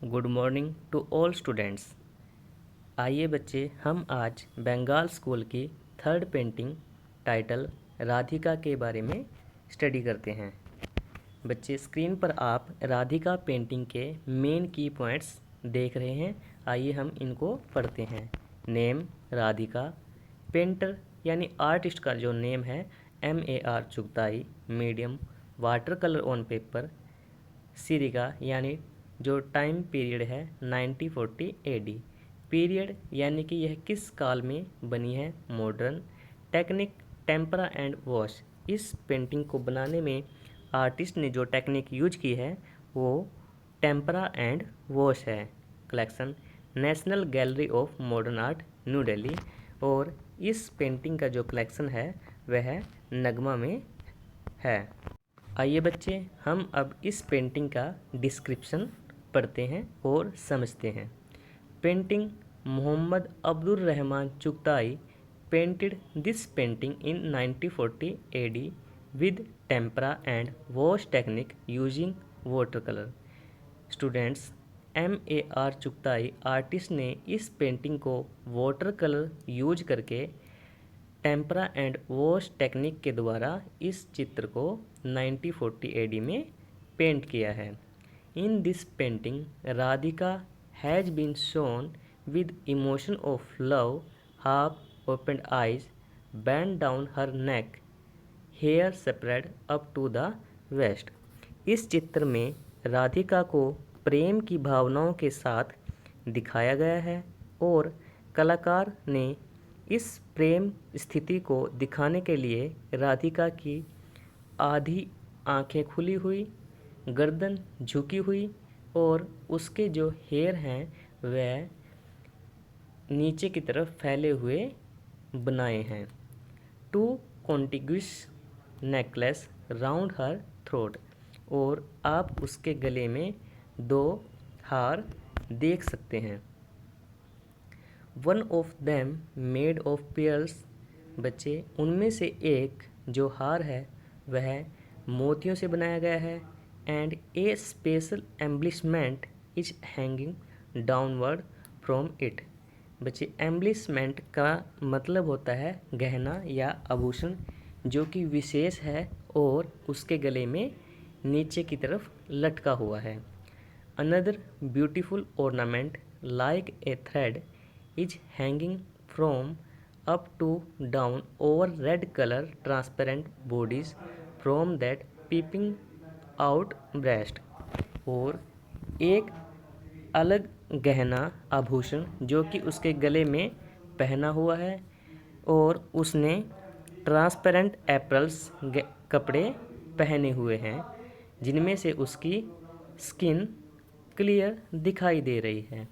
Good morning to all students. आइए बच्चे, हम आज बंगाल स्कूल की थर्ड पेंटिंग टाइटल राधिका के बारे में स्टडी करते हैं। बच्चे, स्क्रीन पर आप राधिका पेंटिंग के मेन की पॉइंट्स देख रहे हैं। आइए हम इनको पढ़ते हैं। नेम राधिका, पेंटर यानी आर्टिस्ट का जो नेम है MAR Chughtai, medium water colour on paper, सिरिका यानी जो टाइम पीरियड है 1940 AD, पीरियड यानी कि यह किस काल में बनी है, modern, technique tempera and wash, इस पेंटिंग को बनाने में आर्टिस्ट ने जो टेक्निक यूज की है वो टेम्परा एंड वॉश है। Collection national gallery of modern art, new Delhi, और इस पेंटिंग का जो कलेक्शन है वह नगमा में है। आइए बच्चे, हम अब इस पेंटिंग का डिस्क्रिप्शन पढ़ते हैं और समझते हैं। Painting Mohammad Abdul Rahman Chughtai painted this painting in 1940 AD with tempera and wash technique using watercolor। Students, MAR Chughtai artist ने इस पेंटिंग को वाटर कलर यूज करके टेम्परा एंड वॉश टेक्निक के द्वारा इस चित्र को 1940 AD में पेंट किया है। In this painting Radhika has been shown with emotion of love, half opened eyes, bent down her neck, hair spread up to the waist। इस चित्र में राधिका को प्रेम की भावनाओं के साथ दिखाया गया है और कलाकार ने इस प्रेम स्थिति को दिखाने के लिए राधिका की आधी आंखें खुली हुई, गर्दन झुकी हुई और उसके जो हेयर हैं वह नीचे की तरफ फैले हुए बनाए हैं। Two contiguous necklace round her throat, और आप उसके गले में दो हार देख सकते हैं। One of them made of pairs, बच्चे उनमें से एक जो हार है वह मोतियों से बनाया गया है। And a special embellishment is hanging downward from it. बच्चे, एम्ब्लिशमेंट का मतलब होता है गहना या आभूषण जो कि विशेष है और उसके गले में नीचे की तरफ लटका हुआ है। Another beautiful ornament like a thread is hanging from up to down over red colour transparent bodies from that peeping out breast, और एक अलग गहना आभूषण जो कि उसके गले में पहना हुआ है और उसने ट्रांसपेरेंट एप्रल्स कपड़े पहने हुए हैं जिनमें से उसकी स्किन क्लियर दिखाई दे रही है।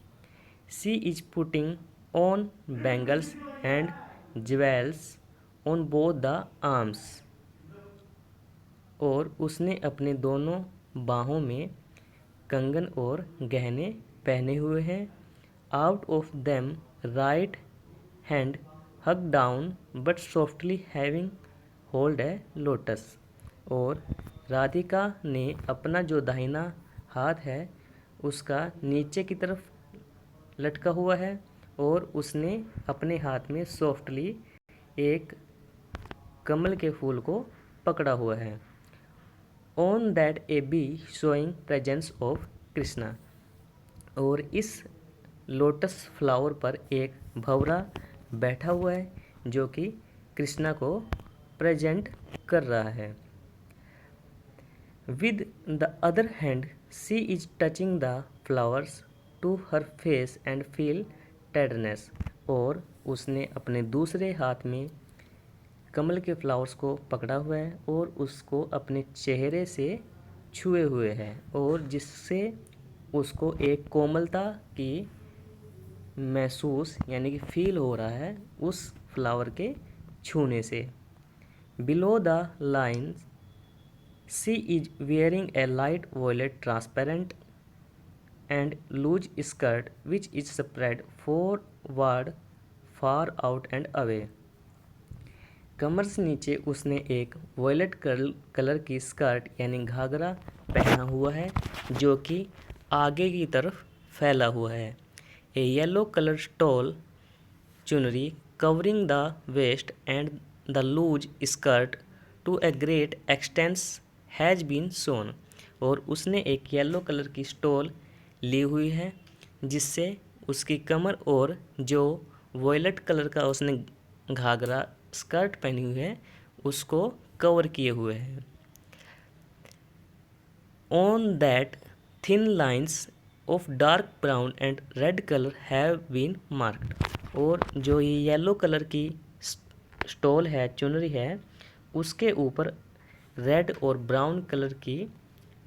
She is putting on bangles and jewels on both the arms, और उसने अपने दोनों बाहों में कंगन और गहने पहने हुए हैं। Out of them right hand hug down but softly having hold a lotus, और राधिका ने अपना जो दाहिना हाथ है उसका नीचे की तरफ लटका हुआ है और उसने अपने हाथ में सॉफ्टली एक कमल के फूल को पकड़ा हुआ है। On that A be showing presence of Krishna, और इस लोटस फ्लावर पर एक भंवरा बैठा हुआ है जो कि कृष्णा को प्रेजेंट कर रहा है। With the other hand she is touching the flowers to her face and feel tenderness, और उसने अपने दूसरे हाथ में कमल के फ्लावर्स को पकड़ा हुआ है और उसको अपने चेहरे से छुए हुए है और जिससे उसको एक कोमलता की महसूस यानी कि फील हो रहा है उस फ्लावर के छूने से। Below the line she is wearing a light violet transparent and loose skirt which is spread forward far out and away. कमर से नीचे उसने एक वॉयलेट कलर की स्कर्ट यानी घाघरा पहना हुआ है जो कि आगे की तरफ फैला हुआ है। ए येलो कलर स्टॉल चुनरी covering the waist and the loose skirt to a great extent has been sown. और उसने एक येलो कलर की स्टॉल ली हुई है जिससे उसकी कमर और जो वॉयलेट कलर का उसने घाघरा स्कर्ट पहनी हुई है उसको कवर किए हुए है। On that thin lines of dark brown and red colour have been marked. और जो ये येलो कलर की स्टॉल है, चुनरी है, उसके ऊपर रेड और ब्राउन कलर की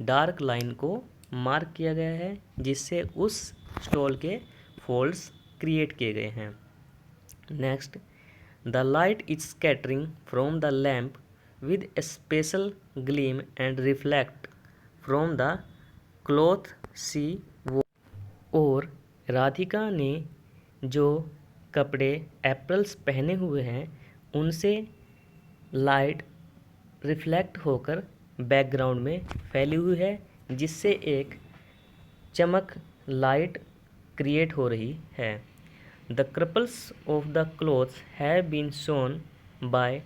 डार्क लाइन को मार्क किया गया है जिससे उस स्टॉल के फोल्ड्स क्रिएट किए गए हैं। Next, the light is scattering from the lamp with a special gleam and reflect from the cloth सी वो। और राधिका ने जो कपड़े एप्रल्स पहने हुए हैं उनसे लाइट रिफ्लेक्ट होकर बैकग्राउंड में फैली हुई है जिससे एक चमक लाइट क्रिएट हो रही है। The crumples of the cloths have been shown by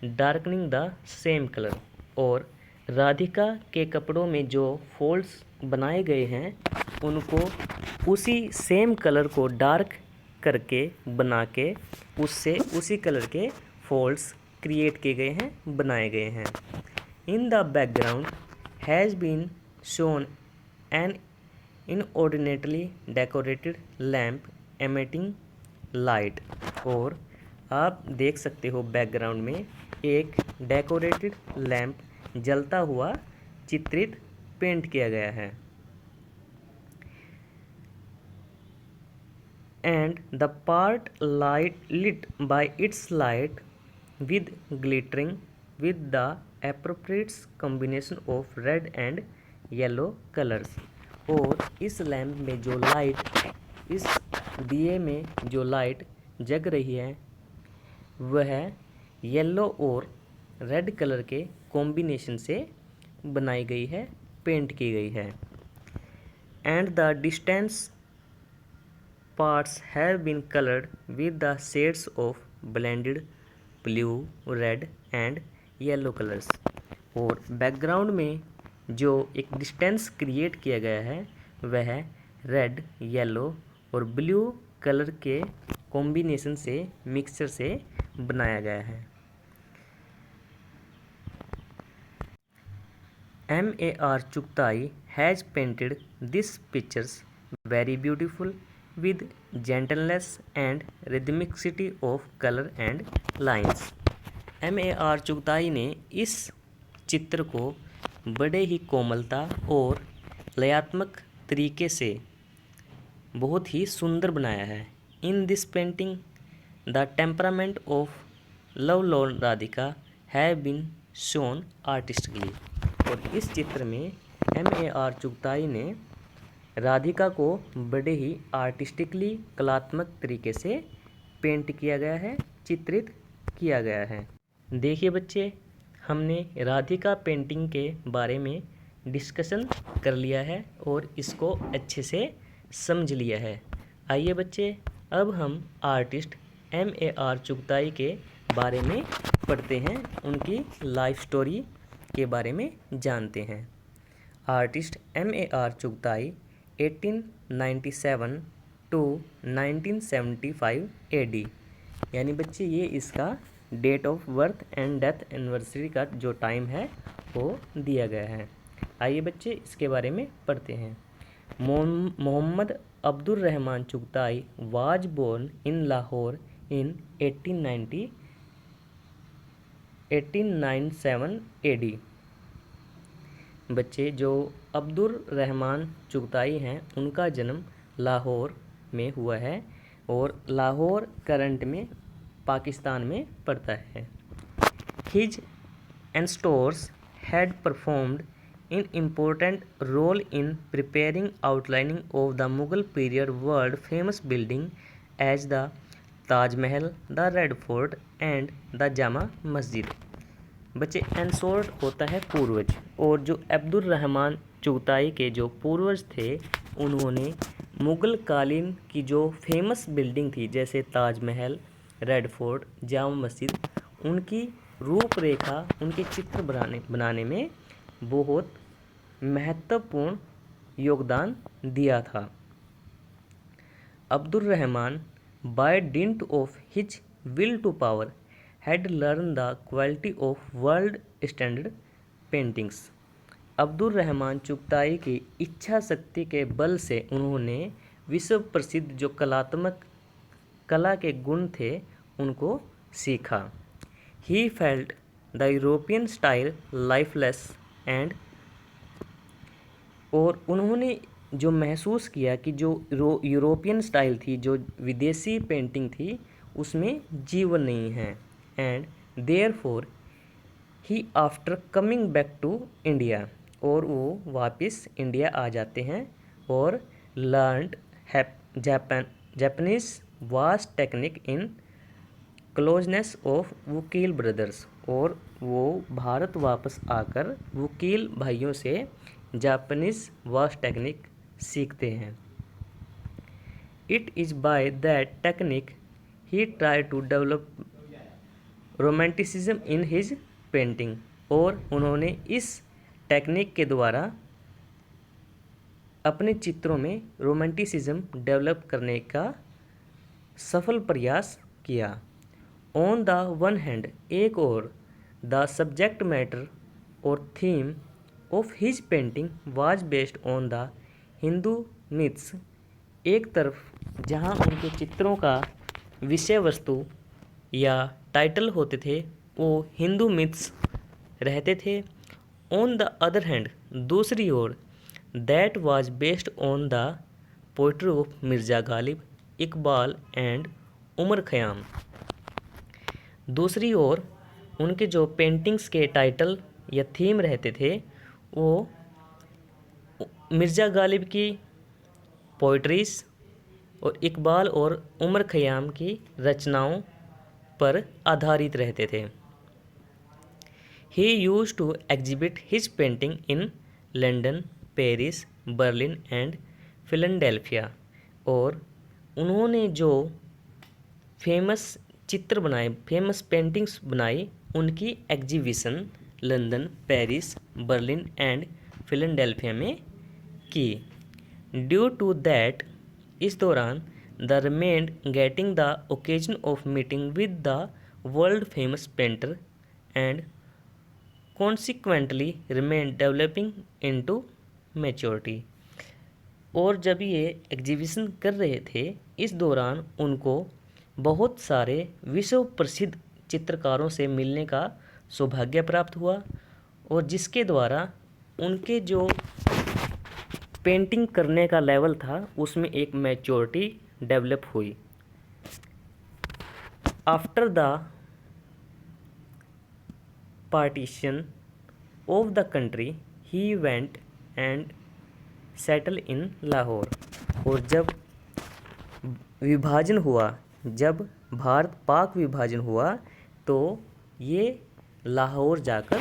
darkening the same colour. और राधिका के कपड़ों में जो फोल्ड्स बनाए गए हैं उनको उसी सेम कलर को डार्क करके बना के उससे उसी कलर के फोल्ड्स क्रिएट किए गए हैं, बनाए गए हैं। In the background has been shown an inordinately decorated lamp emitting light. और आप देख सकते हो बैकग्राउंड में एक डेकोरेटेड लैम्प जलता हुआ चित्रित पेंट किया गया है। And the part light lit by its light with glittering with the appropriate combination of red and yellow colors। और इस लैम्प में जो लाइट, इस दिए में जो लाइट जग रही है वह येलो और रेड कलर के कॉम्बिनेशन से बनाई गई है, पेंट की गई है। And the distance parts have been colored with the shades of blended blue, red and yellow colors। और बैकग्राउंड में जो एक डिस्टेंस क्रिएट किया गया है वह रेड, येलो और ब्लू कलर के कॉम्बिनेशन से, मिक्सचर से बनाया गया है। M.A.R. Chugtai has painted these pictures very beautiful with gentleness and rhythmicity of color and lines। M.A.R. Chughtai ने इस चित्र को बड़े ही कोमलता और लयात्मक तरीके से बहुत ही सुंदर बनाया है। In this painting the temperament of love lorn Radhika have been shown artistically. और इस चित्र में M.A.R. चुगताई ने राधिका को बड़े ही आर्टिस्टिकली, कलात्मक तरीके से पेंट किया गया है, चित्रित किया गया है। देखिए बच्चे, हमने राधिका पेंटिंग के बारे में डिस्कशन कर लिया है और इसको अच्छे से समझ लिया है। आइए बच्चे, अब हम आर्टिस्ट M.A.R. चुगताई के बारे में पढ़ते हैं, उनकी लाइफ स्टोरी के बारे में जानते हैं। Artist M.A.R. Chughtai 1897 to 1975 AD, यानी बच्चे ये इसका date of birth and death anniversary का जो टाइम है वो दिया गया है। आइए बच्चे इसके बारे में पढ़ते हैं। Mohammad Abdul Rahman Chughtai was born in Lahore in 1897 AD। बच्चे, जो अब्दुल रहमान चुगताई हैं उनका जन्म लाहौर में हुआ है और लाहौर करंट में पाकिस्तान में पड़ता है। His ancestors had performed in important role in preparing outlining of the Mughal period world famous building as the Taj Mahal, the Red Fort and the Jama Masjid. बच्चे, एंसोर्ट होता है पूर्वज, और जो अब्दुल रहमान चुगताई के जो पूर्वज थे उन्होंने मुग़ल कालीन की जो फेमस बिल्डिंग थी, जैसे ताजमहल, रेड फोर्ट, जामा मस्जिद, उनकी रूपरेखा, उनके चित्र बनाने में बहुत महत्वपूर्ण योगदान दिया था। Abdul Rahman, by dint of his will to power, had learned the quality of world standard paintings. Abdul Rahman Chughtai की इच्छा शक्ति के बल से उन्होंने विश्व प्रसिद्ध जो कला के गुण थे उनको सीखा। He felt the European style lifeless and, और उन्होंने जो महसूस किया कि जो यूरोपियन स्टाइल थी, जो विदेशी पेंटिंग थी, उसमें जीवन नहीं है। And therefore he after coming back to India, और वो वापस इंडिया आ जाते हैं और learned Japanese wash technique in closeness of Vakil brothers, और वो भारत वापस आकर वकील भाइयों से जापानीज वास्ट टेक्निक सीखते हैं। It is by that technique he try to develop romanticism in his painting, और उन्होंने इस टेक्निक के द्वारा अपने चित्रों में रोमांटिसिज्म डेवलप करने का सफल प्रयास किया। ऑन द वन हैंड, एक और द सब्जेक्ट मैटर और theme of his painting was based on the Hindu myths, एक तरफ जहाँ उनके चित्रों का विषय वस्तु या टाइटल होते थे वो हिंदू मिथ्स रहते थे। ऑन द अदर हैंड, दूसरी ओर, that was based on the poetry of Mirza Ghalib, Iqbal and Omar Khayyam. दूसरी ओर उनके जो पेंटिंग्स के टाइटल या थीम रहते थे वो मिर्ज़ा गालिब की पोइट्रीज़ और इकबाल और उमर ख़याम की रचनाओं पर आधारित रहते थे। He used to exhibit his painting in London, Paris, Berlin and Philadelphia, और उन्होंने जो फेमस चित्र बनाए, फेमस पेंटिंग्स बनाई, उनकी exhibition London, Paris, Berlin and Philadelphia में की। ड्यू टू दैट, इस दौरान the remained getting the occasion of meeting with the world famous painter and consequently remained developing into maturity. और जब ये एग्जीबिशन कर रहे थे, इस दौरान उनको बहुत सारे विश्व प्रसिद्ध चित्रकारों से मिलने का सौभाग्य प्राप्त हुआ, और जिसके द्वारा उनके जो पेंटिंग करने का लेवल था उसमें एक मैच्योरिटी डेवलप हुई। After the partition of the country he went and settle in Lahore, और जब विभाजन हुआ, जब भारत पाक विभाजन हुआ, तो ये लाहौर जाकर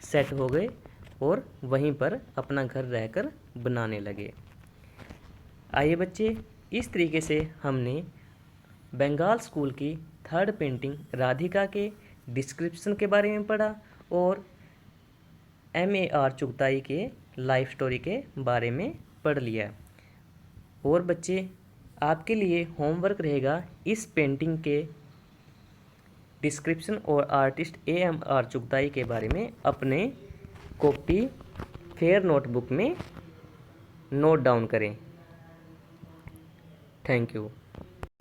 सेट हो गए और वहीं पर अपना घर रहकर बनाने लगे। आइए बच्चे, इस तरीके से हमने बंगाल स्कूल की थर्ड पेंटिंग राधिका के डिस्क्रिप्शन के बारे में पढ़ा और M.A.R. चुगताई के लाइफ स्टोरी के बारे में पढ़ लिया। और बच्चे, आपके लिए होमवर्क रहेगा इस पेंटिंग के डिस्क्रिप्शन और आर्टिस्ट A.M.R. चुगताई के बारे में अपने कॉपी फेयर नोटबुक में नोट डाउन करें। Thank you.